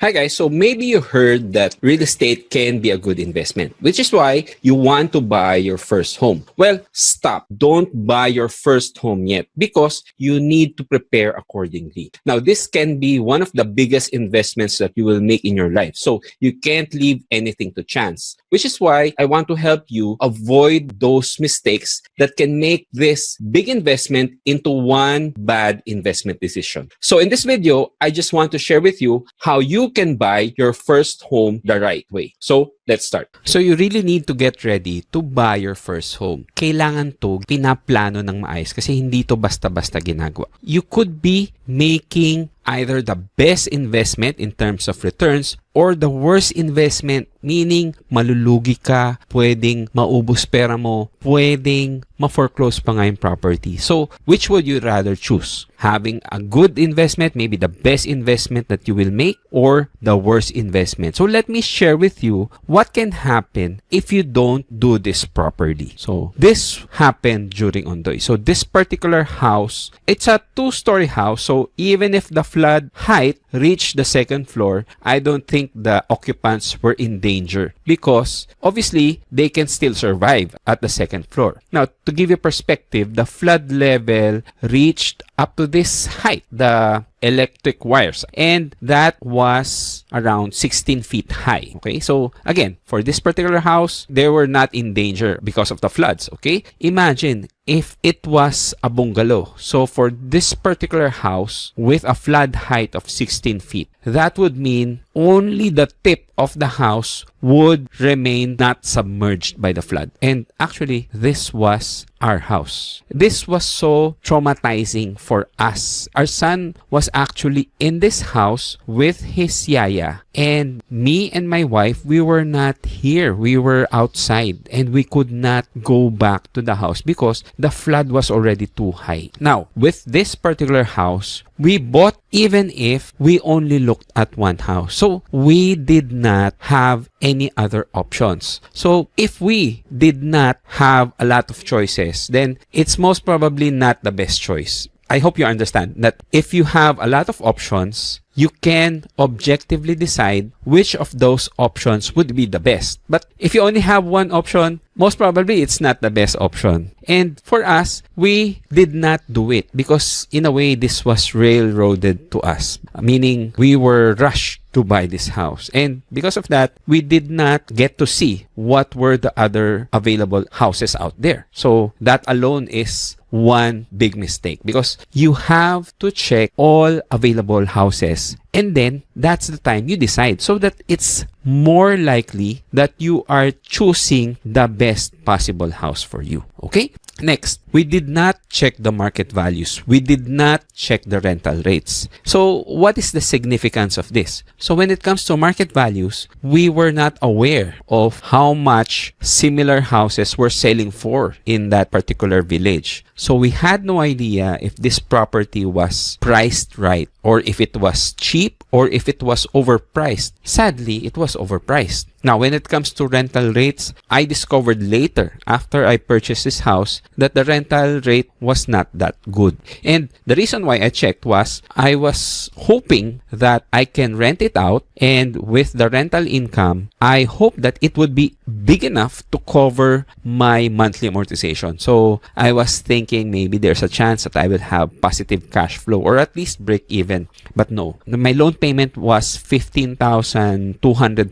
Hi guys, so maybe you heard that real estate can be a good investment, which is why you want to buy your first home. Well, stop. Don't buy your first home yet because you need to prepare accordingly. Now, this can be one of the biggest investments that you will make in your life. So you can't leave anything to chance, which is why I want to help you avoid those mistakes that can make this big investment into one bad investment decision. So in this video, I just want to share with you how you can buy your first home the right way. So let's start. So you really need to get ready to buy your first home. Kailangan to pinaplano ng maayos kasi hindi to basta-basta ginagawa. You could be making either the best investment in terms of returns or the worst investment, meaning malulugi ka, pwedeng maubos pera mo, pwedeng ma-foreclose pa nga yung property. So, which would you rather choose? Having a good investment, maybe the best investment that you will make, or the worst investment? So, let me share with you what can happen if you don't do this properly. So, this happened during Ondoy. So, this particular house, it's a two-story house. So, even if the flood height reached the second floor, I don't think the occupants were in danger because obviously they can still survive at the second floor. Now, to give you perspective, the flood level reached up to this height, the electric wires, and that was around 16 feet high. Okay, so again, for this particular house, they were not in danger because of the floods. Okay, imagine if it was a bungalow. So for this particular house with a flood height of 16 feet, that would mean only the tip of the house would remain not submerged by the flood. And actually, this was our house. This was so traumatizing for us. Our son was actually in this house with his yaya, and me and my wife, we were not here. We were outside and we could not go back to the house because the flood was already too high. Now, with this particular house, we bought even if we only looked at one house. So we did not have any other options. So if we did not have a lot of choices, then it's most probably not the best choice. I hope you understand that if you have a lot of options, you can objectively decide which of those options would be the best. But if you only have one option, most probably it's not the best option. And for us, we did not do it because in a way, this was railroaded to us, meaning we were rushed to buy this house. And because of that, we did not get to see what were the other available houses out there. So that alone is one big mistake because you have to check all available houses, and then that's the time you decide so that it's more likely that you are choosing the best possible house for you. Okay? Next, we did not check the market values. We did not check the rental rates. So what is the significance of this? So when it comes to market values, we were not aware of how much similar houses were selling for in that particular village. So we had no idea if this property was priced right or if it was cheap or if it was overpriced. Sadly, it was overpriced. Now, when it comes to rental rates, I discovered later after I purchased this house that the rental rate was not that good. And the reason why I checked was I was hoping that I can rent it out, and with the rental income, I hope that it would be big enough to cover my monthly amortization. So I was thinking maybe there's a chance that I will have positive cash flow or at least break even. But no, my loan payment was 15,200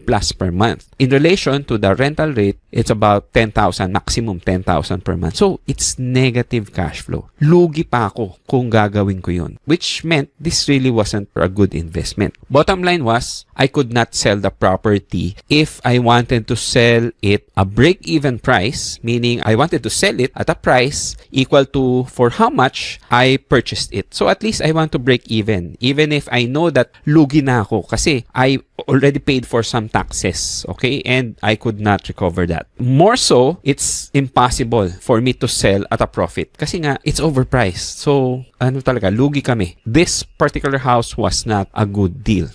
plus per month. In relation to the rental rate, it's about 10,000, maximum 10,000 per month. So, it's negative cash flow. Lugi pa ako kung gagawin ko yun, which meant this really wasn't a good investment. Bottom line was, I could not sell the property if I wanted to sell it a break-even price, meaning I wanted to sell it at a price equal to for how much I purchased it. So, at least I want to break even if I know that lugi na ako kasi I already paid for some taxes, okay? And I could not recover that. More so, it's impossible for me to sell at a profit kasi nga, it's overpriced. So, ano talaga, lugi kami. This particular house was not a good deal.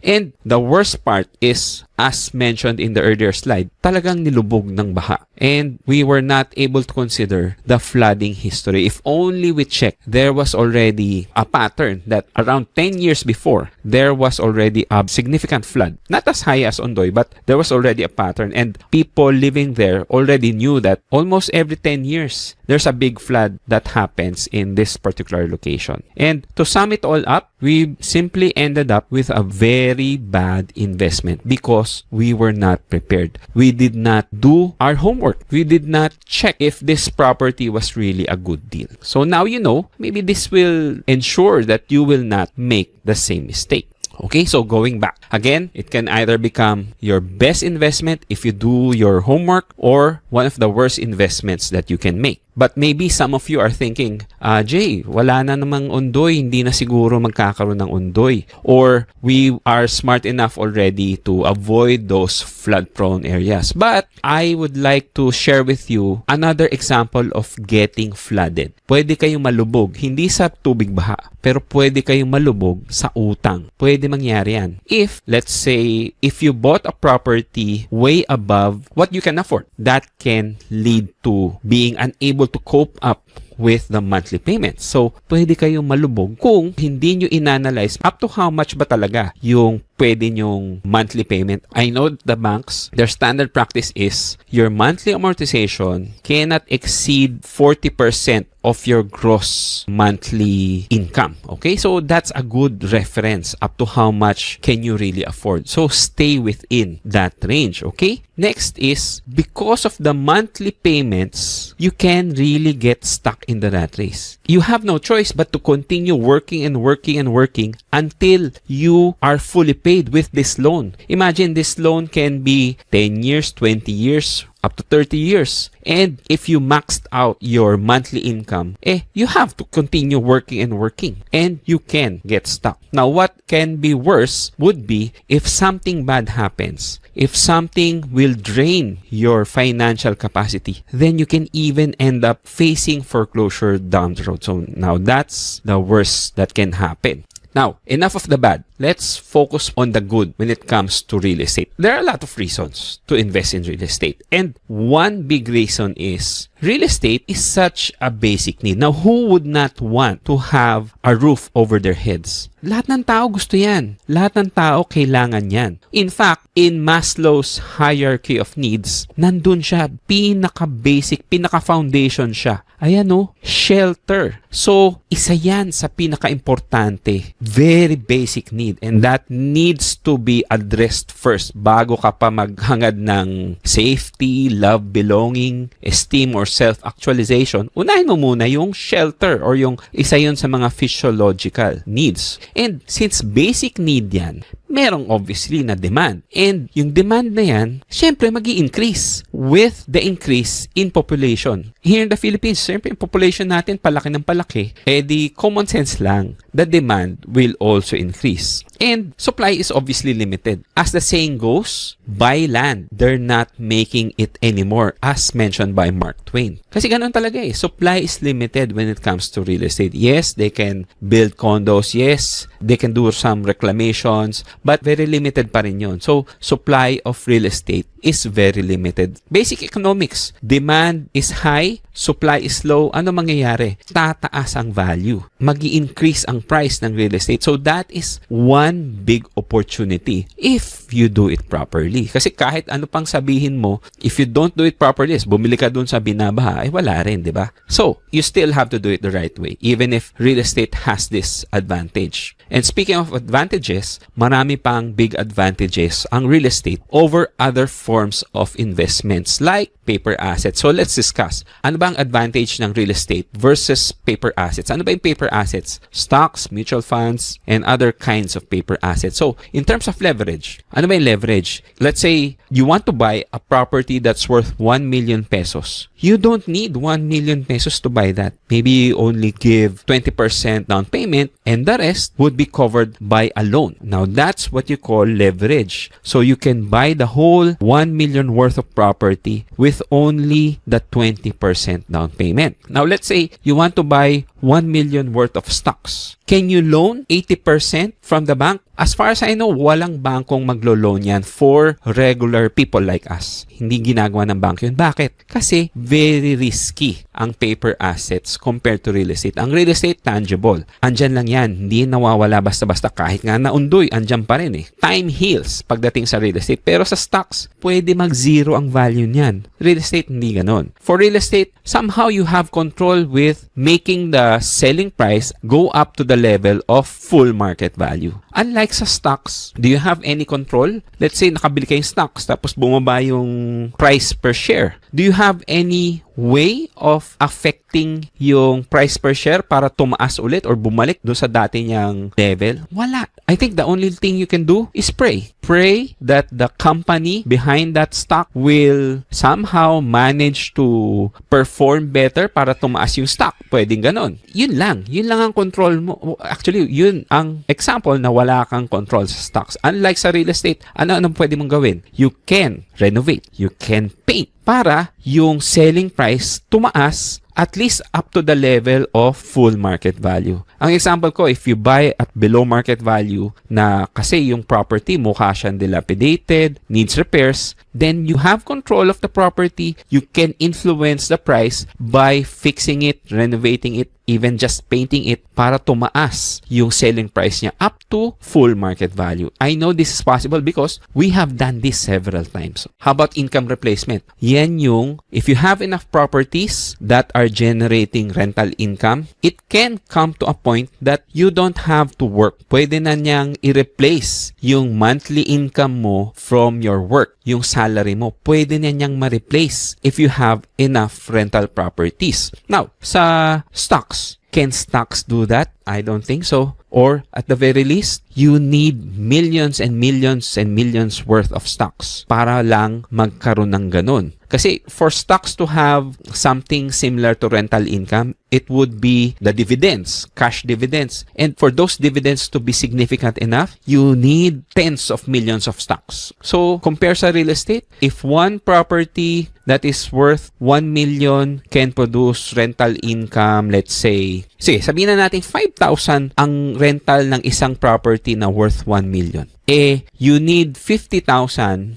And the worst part is, as mentioned in the earlier slide, talagang nilubog ng baha. And we were not able to consider the flooding history. If only we check, there was already a pattern that around 10 years before, there was already a significant flood. Not as high as Ondoy, but there was already a pattern. And people living there already knew that almost every 10 years, there's a big flood that happens in this particular location. And to sum it all up, we simply ended up with a very bad investment because we were not prepared. We did not do our homework. We did not check if this property was really a good deal. So now you know, maybe this will ensure that you will not make the same mistake. Okay, so going back. Again, it can either become your best investment if you do your homework or one of the worst investments that you can make. But maybe some of you are thinking, Jay, wala na namang undoy, hindi na siguro magkakaroon ng undoy. Or we are smart enough already to avoid those flood-prone areas. But I would like to share with you another example of getting flooded. Pwede kayong malubog, hindi sa tubig baha, pero pwede kayong malubog sa utang. Pwede mangyari yan. If, let's say, if you bought a property way above what you can afford, that can lead to being unable to cope up with the monthly payments. So, pwede kayong malubog kung hindi nyo inanalyze up to how much ba talaga yung pwede nyong monthly payment. I know the banks, their standard practice is your monthly amortization cannot exceed 40% of your gross monthly income. Okay? So, that's a good reference up to how much can you really afford. So, stay within that range. Okay? Next is, because of the monthly payments, you can really get stuck in the rat race. You have no choice but to continue working and working and working until you are fully paid with this loan. Imagine this loan can be 10 years, 20 years, up to 30 years. And if you maxed out your monthly income, you have to continue working and working. And you can get stuck. Now, what can be worse would be if something bad happens. If something will drain your financial capacity, then you can even end up facing foreclosure down the road. So now that's the worst that can happen. Now, enough of the bad. Let's focus on the good when it comes to real estate. There are a lot of reasons to invest in real estate. And one big reason is real estate is such a basic need. Now, who would not want to have a roof over their heads? Lahat ng tao gusto yan. Lahat ng tao kailangan yan. In fact, in Maslow's hierarchy of needs, nandun siya, pinaka-basic, pinaka-foundation siya. Ayan o, shelter. So, isa yan sa pinaka-importante. Very basic need. And that needs to be addressed first bago ka pa maghangad ng safety, love, belonging, esteem, or self-actualization. Unahin mo muna yung shelter or yung isa yun sa mga physiological needs. And since basic need yan, merong obviously na demand. And yung demand na yan, syempre magi-increase with the increase in population. Here in the Philippines, syempre yung population natin palaki ng palaki. Di common sense lang, the demand will also increase. And supply is obviously limited. As the saying goes, buy land. They're not making it anymore, as mentioned by Mark Twain. Kasi ganun talaga eh. Supply is limited when it comes to real estate. Yes, they can build condos. Yes, they can do some reclamations. But very limited pa rin yun. So, supply of real estate is very limited. Basic economics. Demand is high, supply is low. Ano mangyayari? Tataas ang value. Magi-increase ang price ng real estate. So, that is one big opportunity if you do it properly. Kasi kahit ano pang sabihin mo, if you don't do it properly, bumili ka dun sa binabaha, wala rin, di ba? So, you still have to do it the right way, even if real estate has this advantage. And speaking of advantages, marami pang big advantages ang real estate over other forms of investments like paper assets. So let's discuss. Ano ba ang advantage ng real estate versus paper assets? Ano ba yung paper assets? Stocks, mutual funds, and other kinds of paper assets. So in terms of leverage, ano ba yung leverage? Let's say you want to buy a property that's worth 1 million pesos. You don't need 1 million pesos to buy that. Maybe you only give 20% down payment and the rest would be covered by a loan. Now, that's what you call leverage. So, you can buy the whole 1 million worth of property with only the 20% down payment. Now, let's say you want to buy 1 million worth of stocks. Can you loan 80% from the bank? As far as I know, walang bankong maglo-loan yan for regular people like us. Hindi ginagawa ng bank yun. Bakit? Kasi very risky ang paper assets compared to real estate. Ang real estate, tangible. Andyan lang yan. Hindi nawawala basta-basta kahit nga naundoy. Andyan pa rin eh. Time heals pagdating sa real estate. Pero sa stocks, pwede mag-zero ang value niyan. Real estate, hindi ganon. For real estate, somehow you have control with making the selling price go up to the level of full market value. Unlike sa stocks, do you have any control? Let's say nakabili kayong stocks tapos bumaba yung price per share. Do you have any way of affecting yung price per share para tumaas ulit or bumalik doon sa dati niyang level? Wala. I think the only thing you can do is pray. Pray that the company behind that stock will somehow manage to perform better para tumaas yung stock. Pwedeng ganon. Yun lang. Yun lang ang control mo. Actually, yun ang example na wala kang control sa stocks. Unlike sa real estate, ano pwede mong gawin? You can renovate. You can paint para yung selling price tumaas at least up to the level of full market value. Ang example ko, if you buy at below market value na kasi yung property mukha siyang dilapidated, needs repairs, then you have control of the property. You can influence the price by fixing it, renovating it, even just painting it para tumaas yung selling price niya up to full market value. I know this is possible because we have done this several times. How about income replacement? Yan yung, if you have enough properties that are generating rental income, it can come to a point that you don't have to work. Pwede na niyang i-replace yung monthly income mo from your work. Yung salary mo, pwede na niyang ma-replace if you have enough rental properties. Now, sa stocks, can stocks do that? I don't think so. Or at the very least, you need millions and millions and millions worth of stocks para lang magkaroon ng ganun. Kasi for stocks to have something similar to rental income, it would be the dividends, cash dividends. And for those dividends to be significant enough, you need tens of millions of stocks. So compare sa real estate, if one property that is worth 1 million can produce rental income, let's say, sabihin na natin 5,000 ang rental ng isang property na worth 1 million. You need 50,000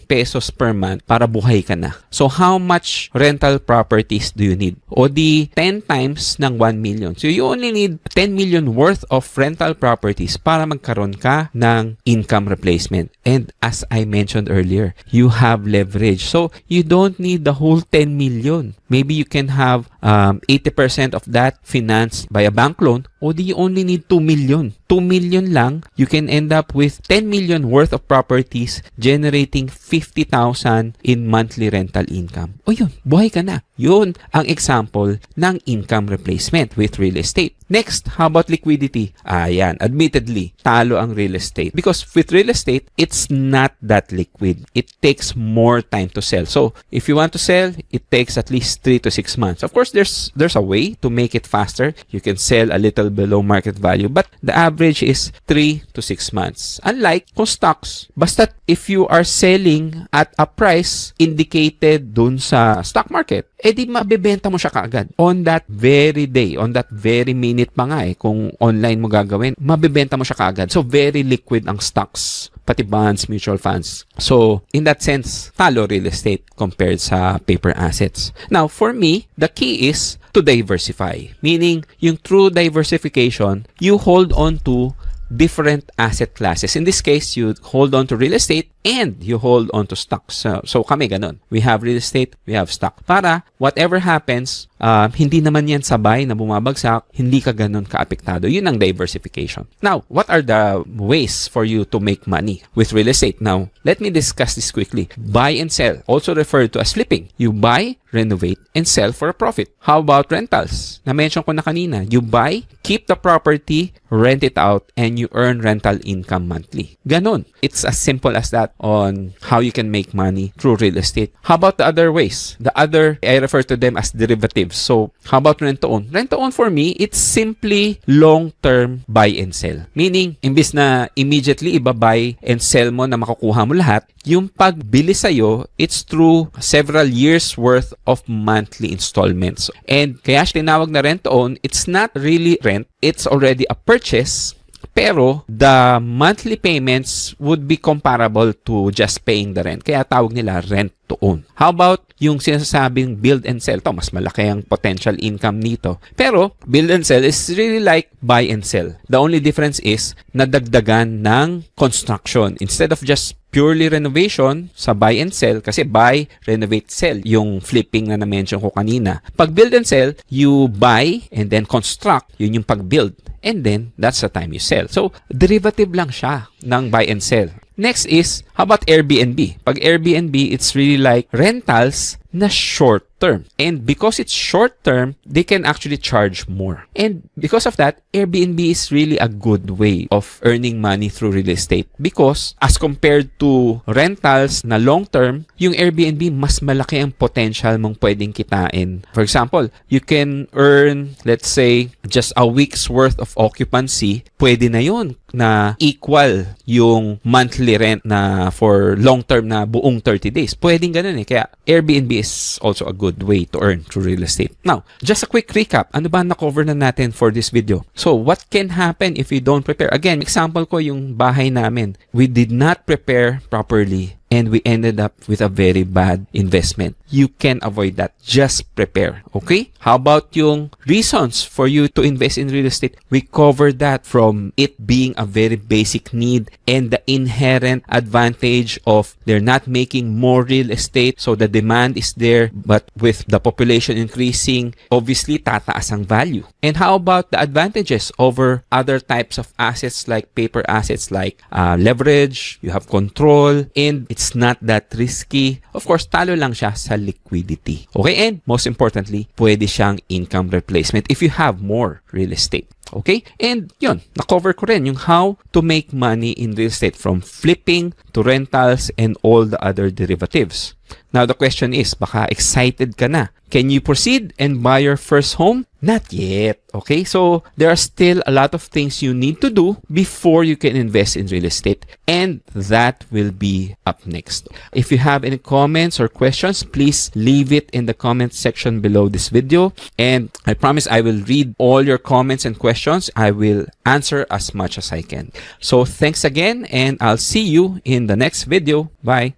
pesos per month para buhay ka na. So, how much rental properties do you need? O di 10 times ng 1 million. So, you only need 10 million worth of rental properties para magkaroon ka ng income replacement. And as I mentioned earlier, you have leverage. So, you don't need the whole 10 million. Maybe you can have 80% of that financed by a bank loan, o di you only need 2 million. 2 million lang, you can end up with 10 million worth of properties generating 50,000 in monthly rental income. O yun, buhay ka na. Yun ang example ng income replacement with real estate. Next, how about liquidity? Ayan, admittedly, talo ang real estate. Because with real estate, it's not that liquid. It takes more time to sell. So, if you want to sell, it takes at least 3 to 6 months. Of course, there's a way to make it faster. You can sell a little below market value, but the average is 3 to 6 months. Unlike kung stocks, basta if you are selling at a price indicated dun sa stock market, di mabebenta mo siya kaagad. On that very day, on that very minute pa nga kung online mo gagawin, mabebenta mo siya kaagad. So, very liquid ang stocks, pati bonds, mutual funds. So, in that sense, talo real estate compared sa paper assets. Now, for me, the key is to diversify. Meaning, yung true diversification, you hold on to different asset classes. In this case, you hold on to real estate and you hold on to stocks. So kami ganun. We have real estate, we have stock. Para whatever happens, hindi naman yan sabay na bumabagsak, hindi ka ganun kaapektado. Yun ang diversification. Now, what are the ways for you to make money with real estate? Now, let me discuss this quickly. Buy and sell, also referred to as flipping. You buy, renovate, and sell for a profit. How about rentals? Na-mention ko na kanina. You buy, keep the property, rent it out, and you earn rental income monthly. Ganon. It's as simple as that on how you can make money through real estate. How about the other ways? The other, I refer to them as derivatives. So, how about rent-to-own? Rent-to-own for me, it's simply long-term buy and sell. Meaning, imbis na immediately iba-buy and sell mo na makukuha mo lahat, yung pagbili sa'yo, it's through several years worth of monthly installments. And kaya tinawag na rent-to-own, it's not really rent, it's already a purchase, Pero the monthly payments would be comparable to just paying the rent. Kaya tawag nila rent to own. How about yung sinasabing build and sell? To, mas malaki ang potential income nito. Pero build and sell is really like buy and sell. The only difference is nadagdagan ng construction. Instead of just purely renovation sa buy and sell, kasi buy, renovate, sell, yung flipping na na-mention ko kanina. Pag build and sell, you buy and then construct, yun yung pag-build. And then, that's the time you sell. So, derivative lang siya ng buy and sell. Next is, how about Airbnb? Pag Airbnb, it's really like rentals na short term. And because it's short term, they can actually charge more. And because of that, Airbnb is really a good way of earning money through real estate. Because as compared to rentals na long term, yung Airbnb mas malaki ang potential mong pwedeng kitain. For example, you can earn, let's say, just a week's worth of occupancy. Pwede na yun na equal yung monthly rent na for long term na buong 30 days. Pwedeng ganun eh. Kaya Airbnb is also a good way to earn through real estate. Now, just a quick recap. Ano ba na-cover na natin for this video? So, what can happen if we don't prepare? Again, example ko yung bahay namin. We did not prepare properly and we ended up with a very bad investment. You can avoid that. Just prepare. Okay? How about yung reasons for you to invest in real estate? We covered that from it being a very basic need and the inherent advantage of they're not making more real estate. So the demand is there, but with the population increasing, obviously tataas ang value. And how about the advantages over other types of assets like paper assets like leverage, you have control, and it's not that risky. Of course, talo lang siya sa liquidity. Okay? And most importantly, pwede siyang income replacement if you have more real estate. Okay? And yun, na-cover ko rin yung how to make money in real estate from flipping to rentals and all the other derivatives. Now, the question is, baka excited ka na. Can you proceed and buy your first home? Not yet. Okay? So, there are still a lot of things you need to do before you can invest in real estate. And that will be up next. If you have any comments or questions, please leave it in the comment section below this video. And I promise I will read all your comments and questions. I will answer as much as I can. So, thanks again, and I'll see you in the next video. Bye.